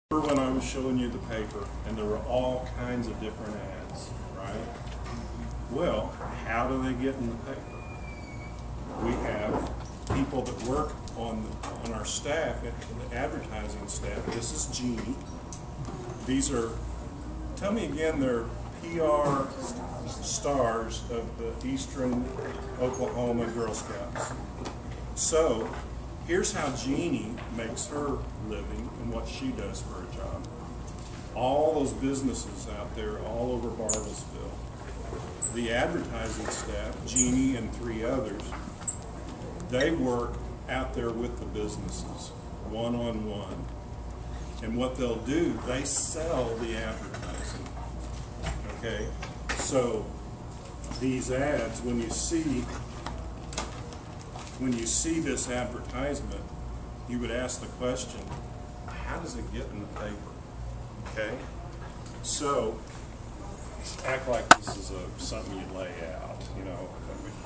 When I was showing you the paper, and there were all kinds of different ads, right? Well, how do they get in the paper? We have people that work on our staff, the advertising staff. This is Jeannie. These are, tell me again, they're PR stars of the Eastern Oklahoma Girl Scouts. So, here's how Jeannie makes her living and what she does for a job. All those businesses out there all over Bartlesville, the advertising staff, Jeannie and 3 others, they work out there with the businesses, one-on-one. And what they'll do, they sell the advertising. Okay? So these ads, when you see this advertisement, you would ask the question, how does it get in the paper? Okay? So, act like this is something you lay out, you know.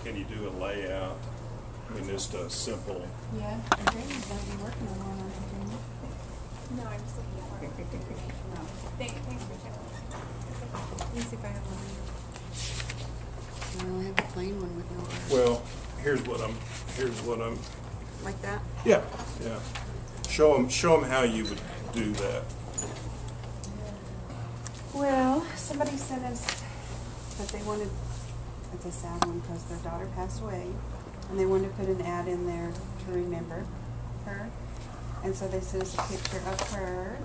Can you do a layout? I mean, just a simple... Yeah, and Jamie's going to be working on one, aren't you, Jamie? No, I'm just looking at one. No. Thanks for checking. Let me see if I have one. I only have the plain one with no bars. Well, here's what I'm... Like that? Yeah, yeah. Show them how you would do that. Well, somebody sent us that they wanted, it's a sad one because their daughter passed away, and they wanted to put an ad in there to remember her. And so they sent us a picture of her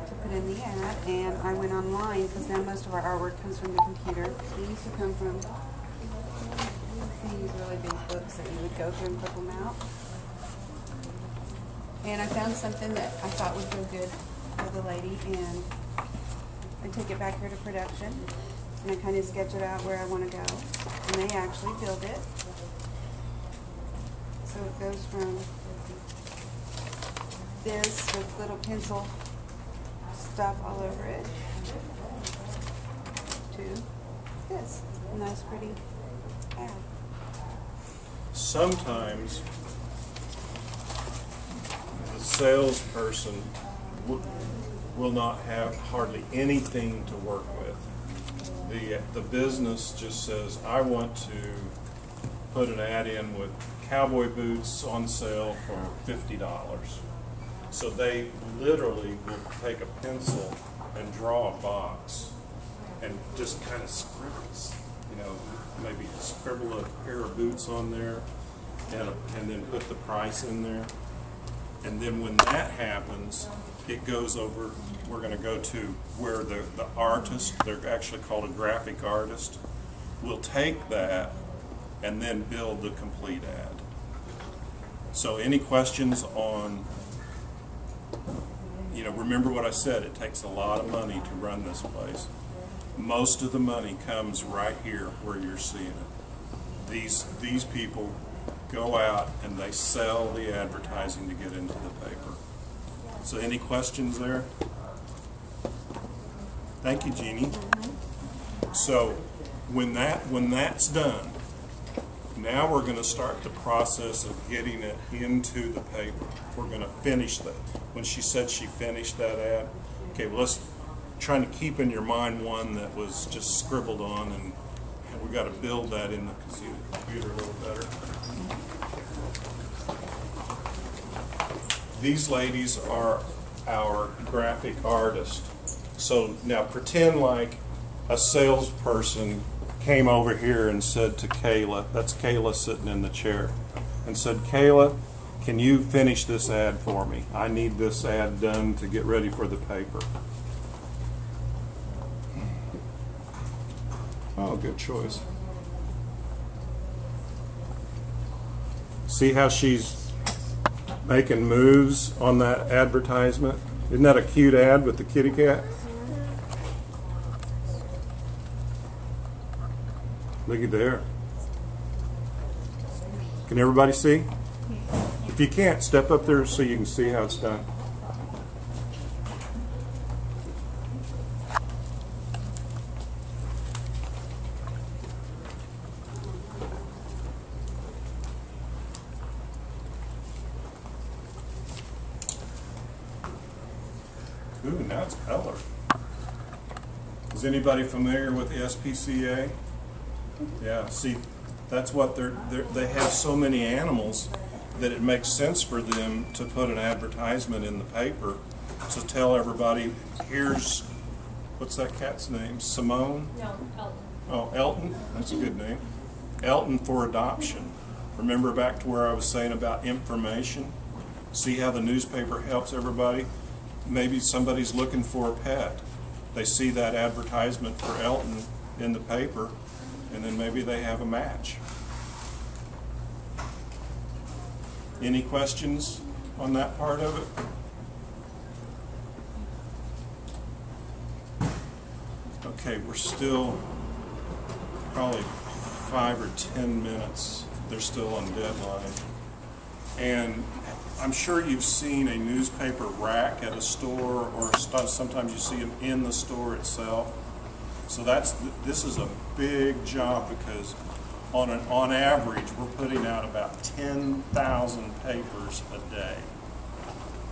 to put in the ad, and I went online because now most of our artwork comes from the computer. It used to come from these really big books that you would go through and clip them out. And I found something that I thought would go good for the lady, and I took it back here to production, and I kind of sketch it out where I want to go, and they actually build it. So it goes from this with little pencil stuff all over it to this nice pretty ad. Sometimes the salesperson will not have hardly anything to work with. The business just says, I want to put an ad in with cowboy boots on sale for $50. So they literally will take a pencil and draw a box and just kind of scribbles, you know, maybe scribble a pair of boots on there and then put the price in there. And then when that happens, it goes over, we're going to go to where the artist, they're actually called a graphic artist, will take that and then build the complete ad. So any questions on, you know, remember what I said, it takes a lot of money to run this place. Most of the money comes right here where you're seeing it. These people go out and they sell the advertising to get into the paper. So any questions there? Thank you, Jeannie. So when that's done, now we're going to start the process of getting it into the paper. We're going to finish that. When she said she finished that ad, okay, well, let's trying to keep in your mind one that was just scribbled on, and we got to build that in the computer a little better. These ladies are our graphic artists. So now pretend like a salesperson came over here and said to Kayla, that's Kayla sitting in the chair, and said, Kayla, can you finish this ad for me? I need this ad done to get ready for the paper. Oh, good choice. See how she's making moves on that advertisement? Isn't that a cute ad with the kitty cat? Look at there. Can everybody see? If you can't, step up there so you can see how it's done. Ooh, now it's colored. Is anybody familiar with the SPCA? Yeah, see, that's what they have so many animals that it makes sense for them to put an advertisement in the paper to tell everybody, here's, what's that cat's name? Simone? No, Elton. Oh, Elton, that's a good name. Elton for adoption. Remember back to where I was saying about information? See how the newspaper helps everybody? Maybe somebody's looking for a pet. They see that advertisement for Elton in the paper, and then maybe they have a match. Any questions on that part of it? Okay, we're still probably 5 or 10 minutes. They're still on deadline. And I'm sure you've seen a newspaper rack at a store, or sometimes you see them in the store itself. So this is a big job, because on average we're putting out about 10,000 papers a day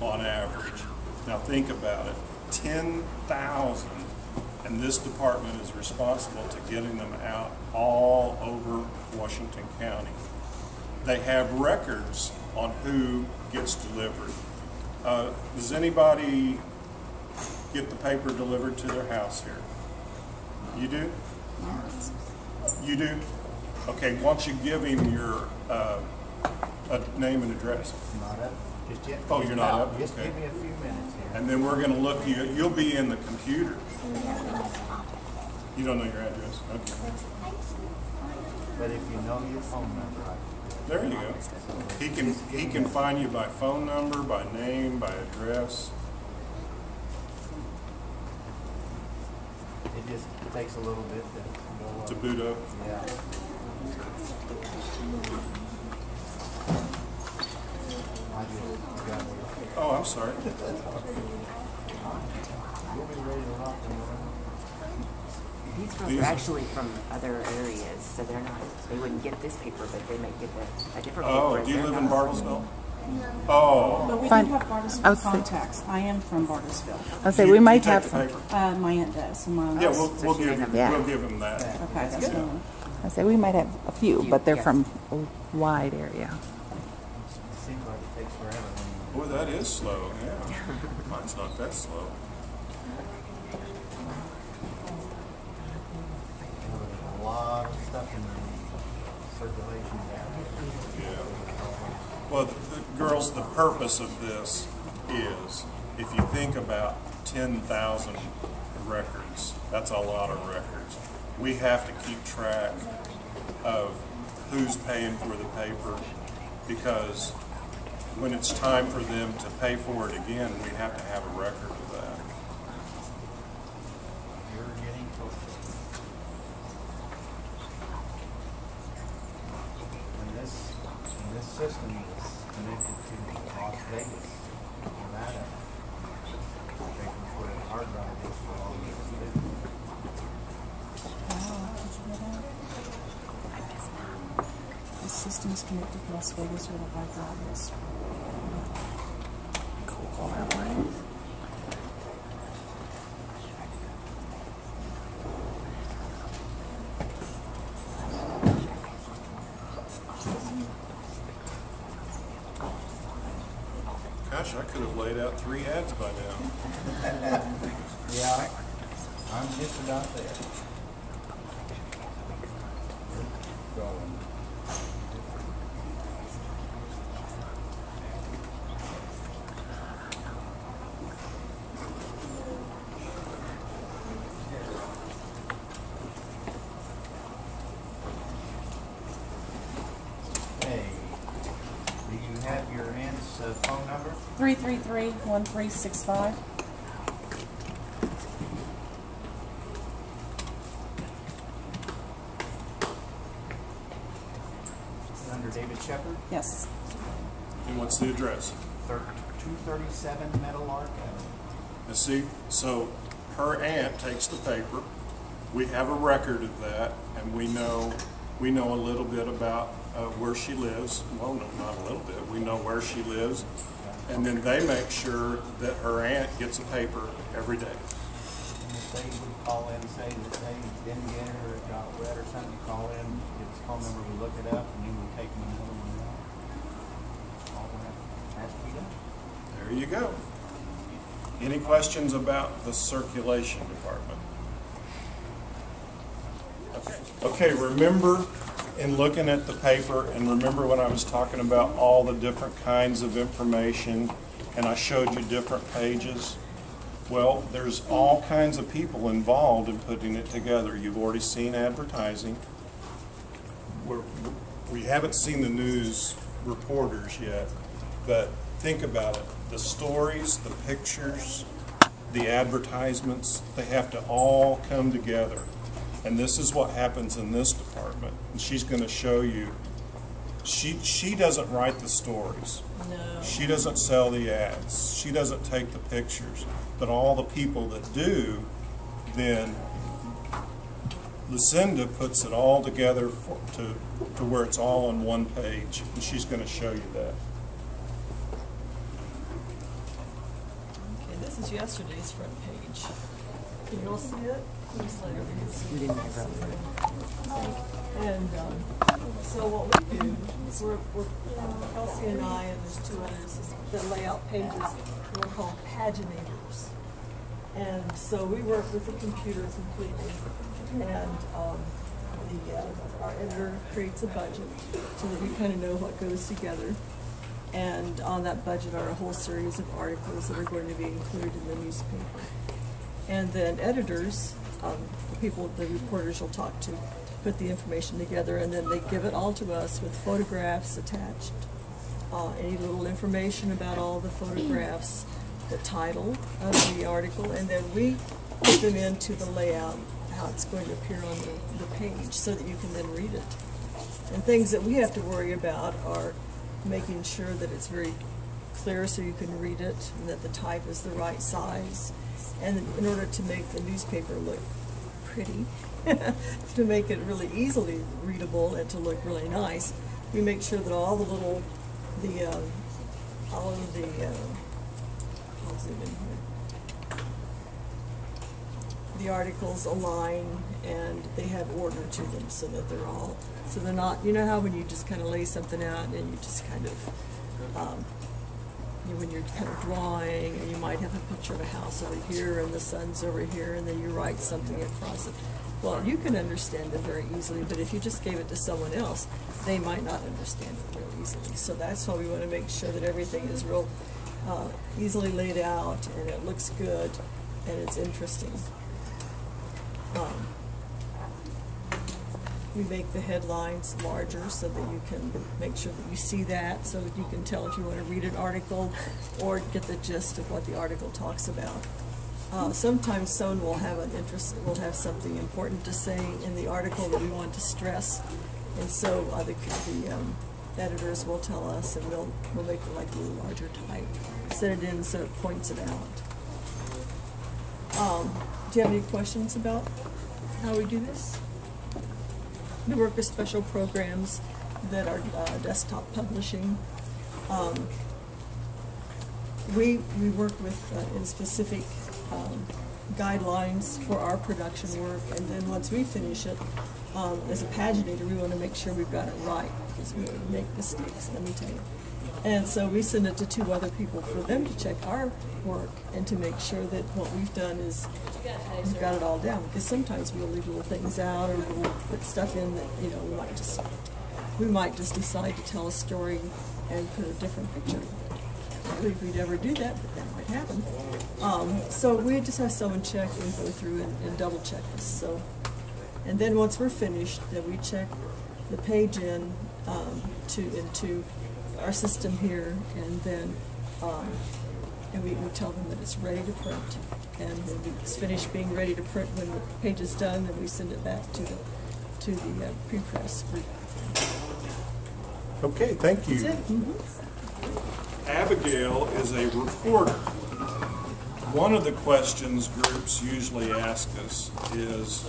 on average. Now think about it, 10,000, and this department is responsible to getting them out all over Washington County. They have records on who gets delivered. Does anybody get the paper delivered to their house here? You do? You do? Okay, why don't you give him your name and address? Not up just yet. Oh, you're not up? Just Okay. give me a few minutes here. And then we're going to look you. You'll be in the computer. You don't know your address? Okay. But if you know your phone number, There you go. He can find you by phone number, by name, by address. it just takes a little bit to go up. To boot up. Yeah. I just got it. Oh, I'm sorry. You'll be ready to rock and roll. These girls These are are- actually from other areas, so they wouldn't get this paper, but they might get a different paper. Oh, at do you their live in house. Bartlesville? Oh, But we do Fine. have I Bartlesville would say- contacts. I am from Bartlesville. I'll say You- we might you have take the some. paper? My aunt does. And my Yeah, uncle's- we'll she give may him. have Yeah. We'll give him that. Okay, that's Yeah. fine. I say we might have a few, but they're Yes. from a wide area. It seems like it takes forever when Boy, that is slow. Yeah, mine's not that slow. there's a lot of stuff in the circulation there. Yeah. Well, girls, the purpose of this is, if you think about 10,000 records, that's a lot of records. We have to keep track of who's paying for the paper, because when it's time for them to pay for it again, we have to have a record of that. You're getting closer. And this system is connected to Las Vegas, Nevada. They can put a hard drive in for all these things. The system's connected to Las Vegas with a hard drive. Yes. Gosh, I could have laid out 3 ads by now. Yeah, I'm just about there. Going. Hey, do you have your aunt's phone number? 333-1365. Under David Shepard, Yes. And what's the address? 237 Meadow Arc Avenue. And see, so her aunt takes the paper. We have a record of that, and we know a little bit about where she lives. Well, no, not a little bit. We know where she lives, and then they make sure that her aunt gets a paper every day. And if they would call in and say that they didn't get it or it got wet or something, you call in, get his phone number, we look it up, and you will take them another one out. All that has to be done. There you go. Any questions about the circulation department? Okay, remember in looking at the paper, and remember when I was talking about all the different kinds of information, and I showed you different pages? Well, there's all kinds of people involved in putting it together. You've already seen advertising. We haven't seen the news reporters yet, but think about it. The stories, the pictures, the advertisements, they have to all come together. And this is what happens in this department. And she's going to show you. She doesn't write the stories. No. She doesn't sell the ads. She doesn't take the pictures. But all the people that do, then Lucinda puts it all together to where it's all on one page. And she's going to show you that. Okay, this is yesterday's front page. Can you all see it? Just let everybody see We it. didn't have And so what we do is we're Kelsey and I and there's two others that lay out pages. We're called paginators. And so we work with the computer completely. And our editor creates a budget so that we kind of know what goes together. And on that budget are a whole series of articles that are going to be included in the newspaper. And then editors, the reporters you'll talk to, put the information together, and then they give it all to us with photographs attached, any little information about all the photographs, the title of the article, and then we put them into the layout, how it's going to appear on the page, so that you can then read it. And things that we have to worry about are making sure that it's very clear so you can read it, and that the type is the right size. And in order to make the newspaper look pretty, to make it really easily readable and to look really nice, we make sure that all of the I'll zoom in here. The articles align and they have order to them so that they're not, you know how when you just kind of lay something out and you just kind of, when you're kind of drawing and you might have a picture of a house over here and the sun's over here and then you write something across it. Well, you can understand it very easily, but if you just gave it to someone else, they might not understand it real easily. So that's why we want to make sure that everything is real easily laid out and it looks good and it's interesting. We make the headlines larger so that you can make sure that you see that, so that you can tell if you want to read an article or get the gist of what the article talks about. Sometimes someone will have something important to say in the article that we want to stress, and so the editors will tell us, and we'll make it like a little larger type, set it in so it points it out. Do you have any questions about how we do this? We work with special programs that are desktop publishing. We work with in specific guidelines for our production work, and then once we finish it, as a paginator, we want to make sure we've got it right, because we make mistakes, let me tell you. And so we send it to two other people for them to check our work and to make sure that what we've done is we've got it all down. Because sometimes we'll leave little things out, or we'll put stuff in that, you know, we might just decide to tell a story and put a different picture. If we'd ever do that, but that might happen. So we just have someone check and go through and double check this. So, and then once we're finished, then we check the page into our system here, and then we tell them that it's ready to print, and when it's finished being ready to print, when the page is done, then we send it back to the pre-press group. Okay, thank you. That's it. Mm-hmm. Abigail is a reporter. One of the questions groups usually ask us is,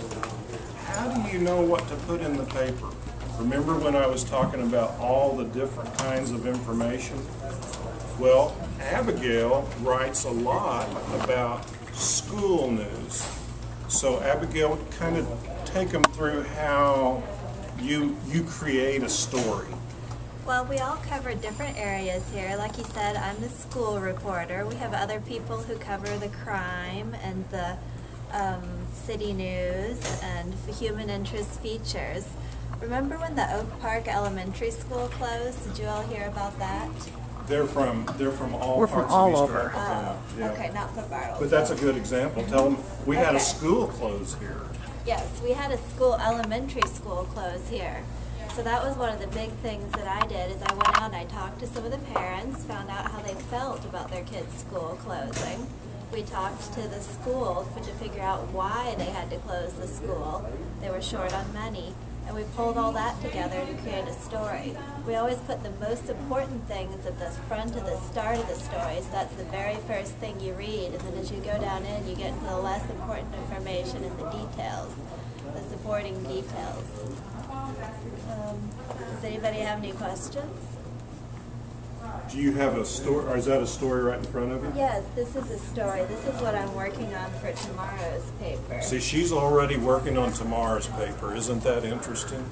how do you know what to put in the paper? Remember when I was talking about all the different kinds of information? Well, Abigail writes a lot about school news. So Abigail, kind of take them through how you create a story. Well, we all cover different areas here. Like you said, I'm the school reporter. We have other people who cover the crime and the city news and human interest features. Remember when the Oak Park Elementary School closed? Did you all hear about that? They're from all We're parts from all of East over. Carolina. Yeah. Okay, not for Bartlesville. But that's a good example. Tell them we had a Okay. school close here. Yes, we had a school, elementary school close here. So that was one of the big things that I did is I went out and I talked to some of the parents, found out how they felt about their kids' school closing. We talked to the school to figure out why they had to close the school. They were short on money. And we pulled all that together to create a story. We always put the most important things at the front of the start of the story, so that's the very first thing you read, and then as you go down in, you get into the less important information and the details, the supporting details. Does anybody have any questions? Do you have a story, or is that a story right in front of you? Yes, this is a story. This is what I'm working on for tomorrow's paper. See, she's already working on tomorrow's paper. Isn't that interesting?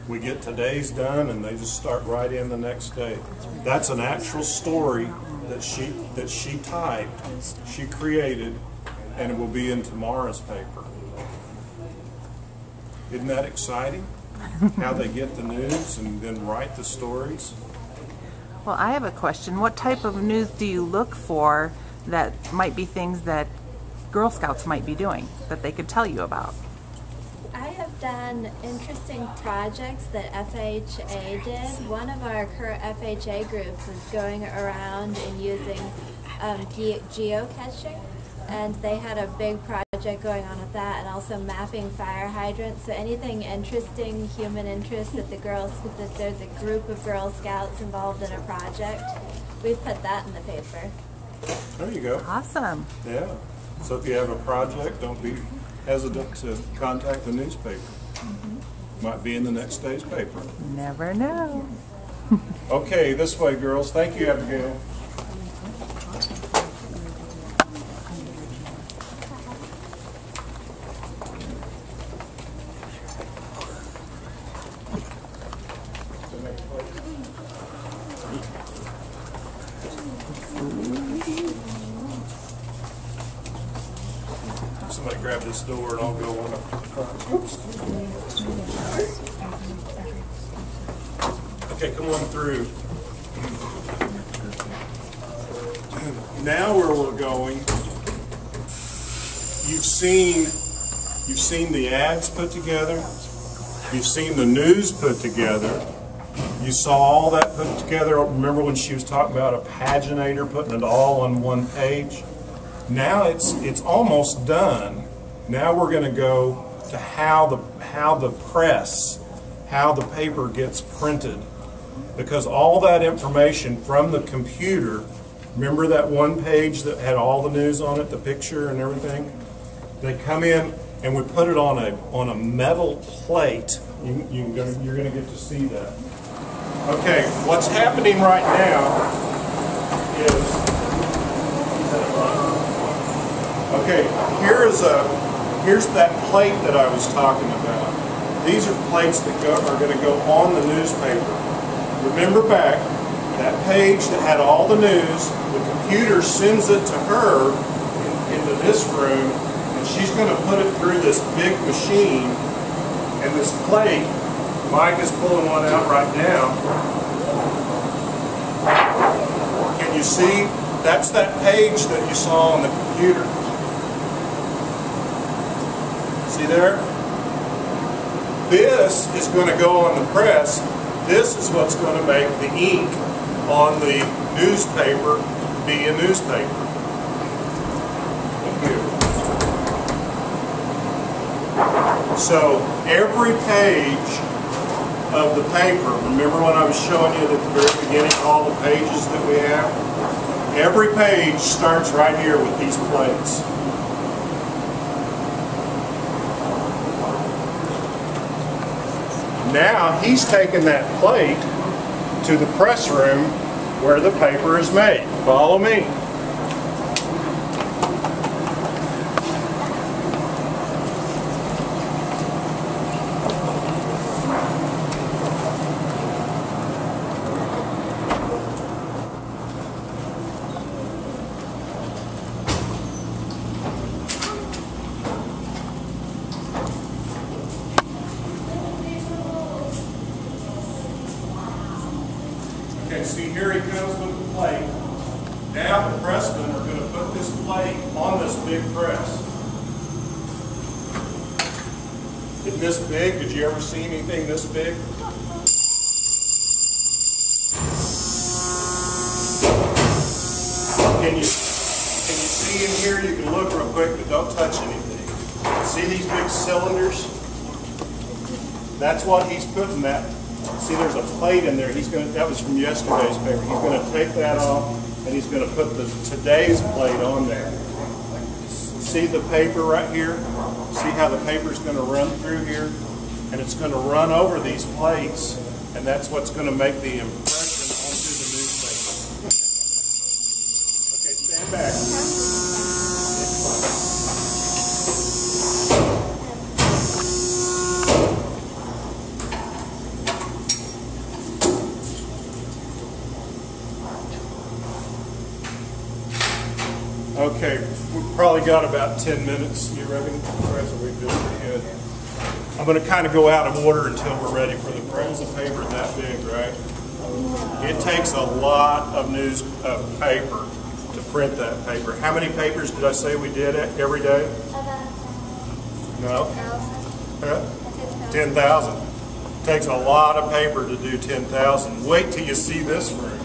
We get today's done and they just start right in the next day. That's an actual story that she typed, she created, and it will be in tomorrow's paper. Isn't that exciting? How they get the news and then write the stories? Well, I have a question. What type of news do you look for that might be things that Girl Scouts might be doing that they could tell you about? I have done interesting projects that FHA did. One of our current FHA groups is going around and using geocaching, and they had a big project going on with that, and also mapping fire hydrants. So anything interesting, human interest, that there's a group of Girl Scouts involved in a project, we've put that in the paper. There you go. Awesome. Yeah. So if you have a project, don't be hesitant to contact the newspaper. Might be in the next day's paper. Never know. Okay, this way, girls. Thank you, Abigail. Somebody grab this door and I'll go on up to the front. Oops. Okay, come on through. Now where we're going, you've seen the ads put together, you've seen the news put together, you saw all that put together. Remember when she was talking about a paginator, putting it all on one page? Now it's almost done. Now we're going to go to how the press, how the paper gets printed, because all that information from the computer. Remember that one page that had all the news on it, the picture and everything? They come in and we put it on a metal plate. You're going to get to see that. Okay, what's happening right now is. Okay, here's that plate that I was talking about. These are plates that are going to go on the newspaper. Remember back, that page that had all the news, the computer sends it to her into this room, and she's going to put it through this big machine, and this plate, Mike is pulling one out right now. Can you see? That's that page that you saw on the computer. See there? This is going to go on the press. This is what's going to make the ink on the newspaper be a newspaper. Thank you. So every page of the paper, remember when I was showing you at the very beginning all the pages that we have? Every page starts right here with these plates. Now he's taken that plate to the press room where the paper is made. Follow me. Okay, see here he comes with the plate. Now the pressmen are going to put this plate on this big press. Isn't this big? Did you ever see anything this big? Can you see in here? You can look real quick, but don't touch anything. See these big cylinders? That's what he's putting that. See, there's a plate in there. That was from yesterday's paper. He's going to take that off, and he's going to put today's plate on there. See the paper right here? See how the paper's going to run through here? And it's going to run over these plates, and that's what's going to make the impression onto the newspaper. Okay, stand back. Okay, we've probably got about 10 minutes, you reckon? We've been pretty good. I'm going to kind of go out of order until we're ready for the press. Of paper that big, right? It takes a lot of paper to print that paper. How many papers did I say we did every day? No? 10,000. Takes a lot of paper to do 10,000. Wait till you see this room.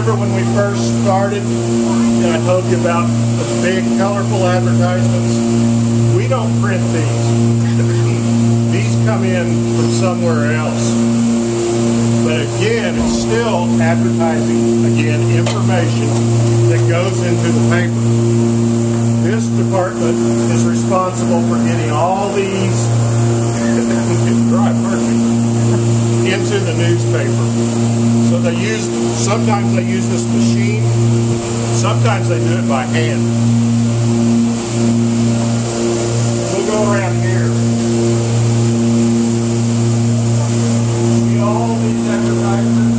When we first started, and I told you about the big, colorful advertisements? We don't print these. These come in from somewhere else. But again, it's still advertising, again, information that goes into the paper. This department is responsible for getting all these into the newspaper. So sometimes they use this machine, sometimes they do it by hand. We'll go around here. See all these advertisements?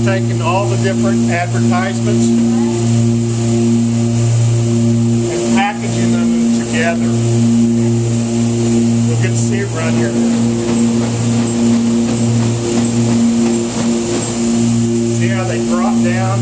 Taking all the different advertisements and packaging them together. We'll get to see it run here. See how they drop down?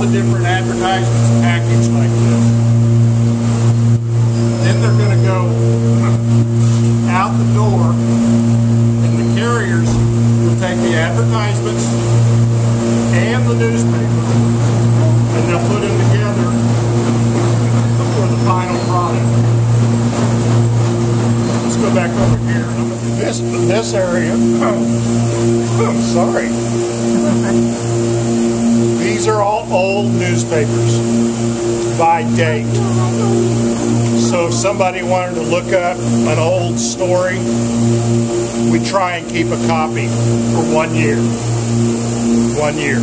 of different advertisements packaged like this. Then they're going to go out the door, and the carriers will take the advertisements and the newspaper, and they'll put them together for the final product. Let's go back over here. This area. I'm sorry. These are all old newspapers by date. So if somebody wanted to look up an old story, we try and keep a copy for 1 year. 1 year.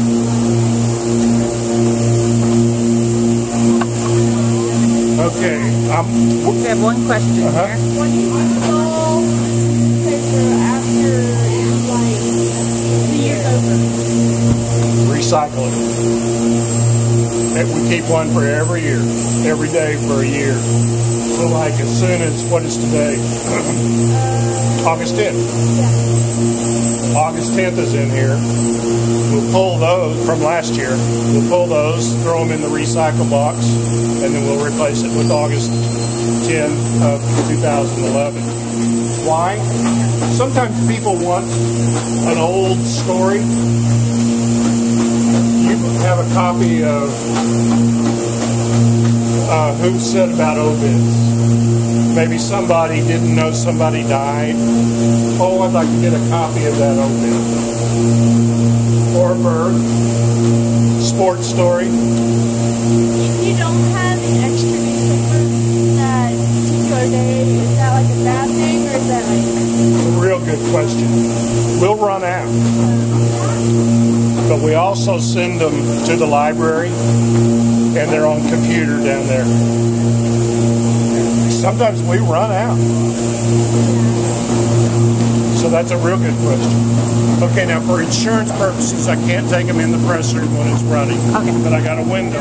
Okay. We have one question here. When you install paper after like the year's over? Recycle it. We keep one for every year, every day for a year. So like as soon as, what is today? August 10th. Yeah. August 10th is in here. We'll pull those from last year. We'll pull those, throw them in the recycle box, and then we'll replace it with August 10 of 2011. Why? Sometimes people want an old story. You have a copy of Who Said About Obits. Maybe somebody didn't know somebody died. Oh, I'd like to get a copy of that obit. Or birth. Sports story. You don't have an extra newspaper that particular day. Is that like a bad thing, or is that like? Real good question. We'll run out. But we also send them to the library, and they're on computer down there. Sometimes we run out. So that's a real good question. Okay, now for insurance purposes, I can't take them in the press room when it's running. Okay. But I got a window.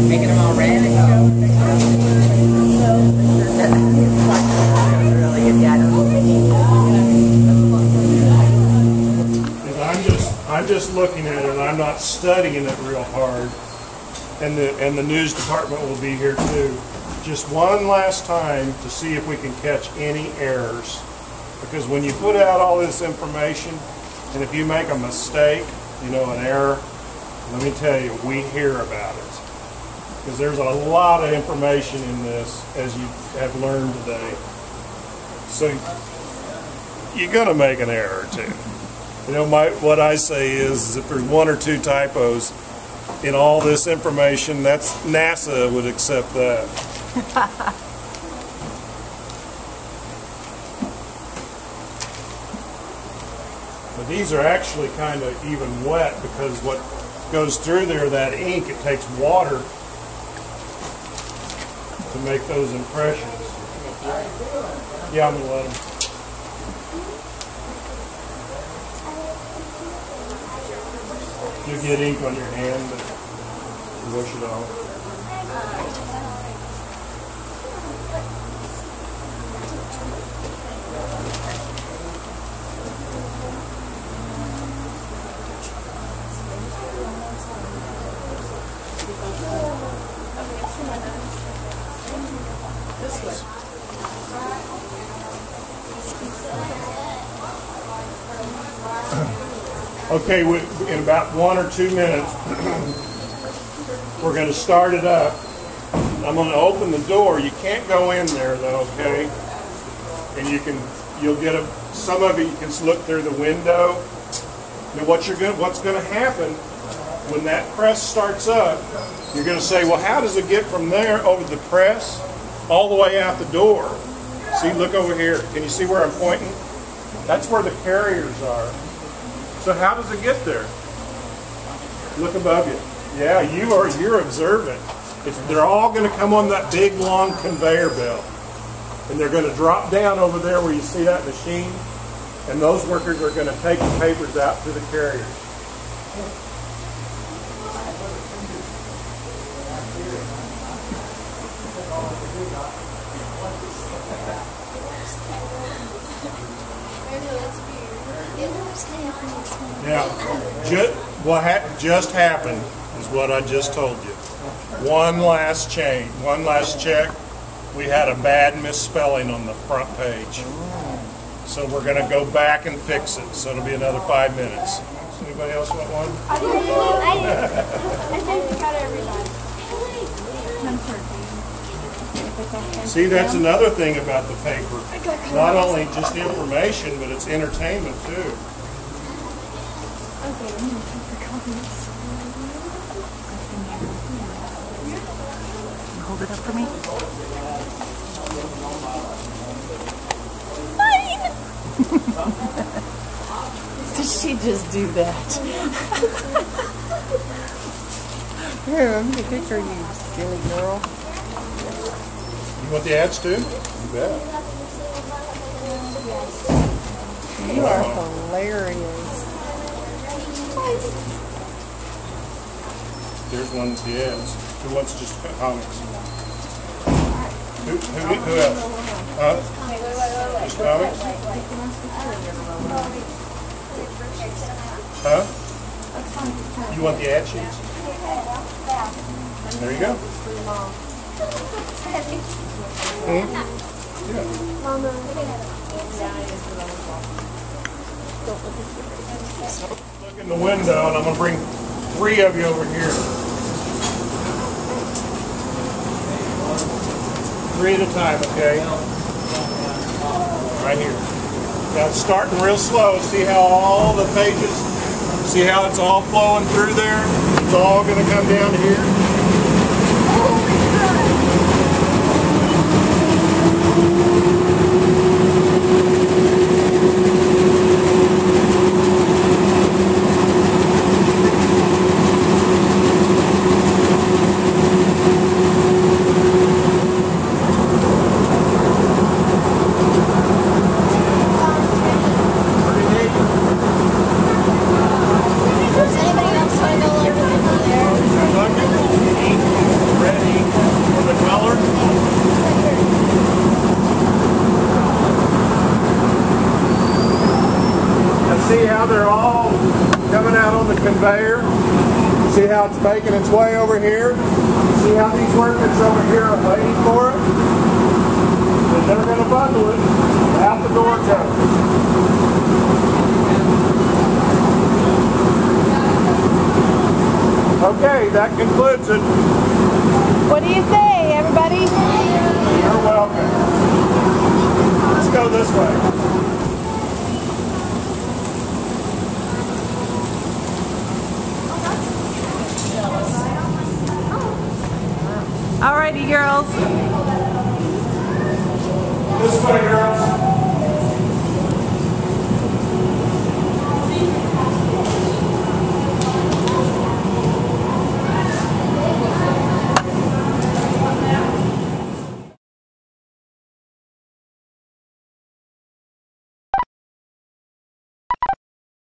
Making them all ready. Really good data. I'm just looking at it. I'm not studying it real hard. And the news department will be here too. Just one last time to see if we can catch any errors. Because when you put out all this information, and if you make a mistake, you know, an error, let me tell you, we hear about it. Because there's a lot of information in this, as you have learned today. So you're going to make an error too. You know, what I say is if there's one or two typos in all this information, that's NASA would accept that. But these are actually kind of even wet because what goes through there, that ink, it takes water to make those impressions. Yeah, I'm going to let them. You get ink on your hand, but you wash it off. Okay, in about 1 or 2 minutes, we're going to start it up. I'm going to open the door. You can't go in there though, okay? And you'll get some of it you can look through the window. Now what's going to happen when that press starts up? You're going to say, well, how does it get from there over the press all the way out the door? See, look over here. Can you see where I'm pointing? That's where the carriers are. So how does it get there? Look above you. Yeah, you're observant. They're all going to come on that big long conveyor belt. And they're going to drop down over there where you see that machine. And those workers are going to take the papers out to the carriers. Yeah, what just happened is is what I just told you. One last change, one last check. We had a bad misspelling on the front page. So we're going to go back and fix it. So it'll be another 5 minutes. Anybody else want one? I think we got everybody. See, that's another thing about the paper. Not only just information, but it's entertainment too. Hold it up for me. Did she just do that? Here, let me picture you, silly girl. You want the ads too? You bet. You are hilarious. There's one with the ads. Who wants just comics? Who else? Huh? Just comics? Huh? You want the ad sheets? There you go. Hmm? Yeah. Look in the window, and I'm going to bring 3 of you over here. 3 at a time, okay? Right here. Now it's starting real slow. See how all the pages, see how it's all flowing through there? It's all going to come down to here. Does anybody else want to go over there? Ready for the color? Now see how they're all coming out on the conveyor? See how it's making its way over here? See how these workers over here are waiting for it? And they're going to bundle it out the door goes. Okay, that concludes it. What do you say, everybody? You're welcome. Let's go this way. Alrighty, girls. This way, girls.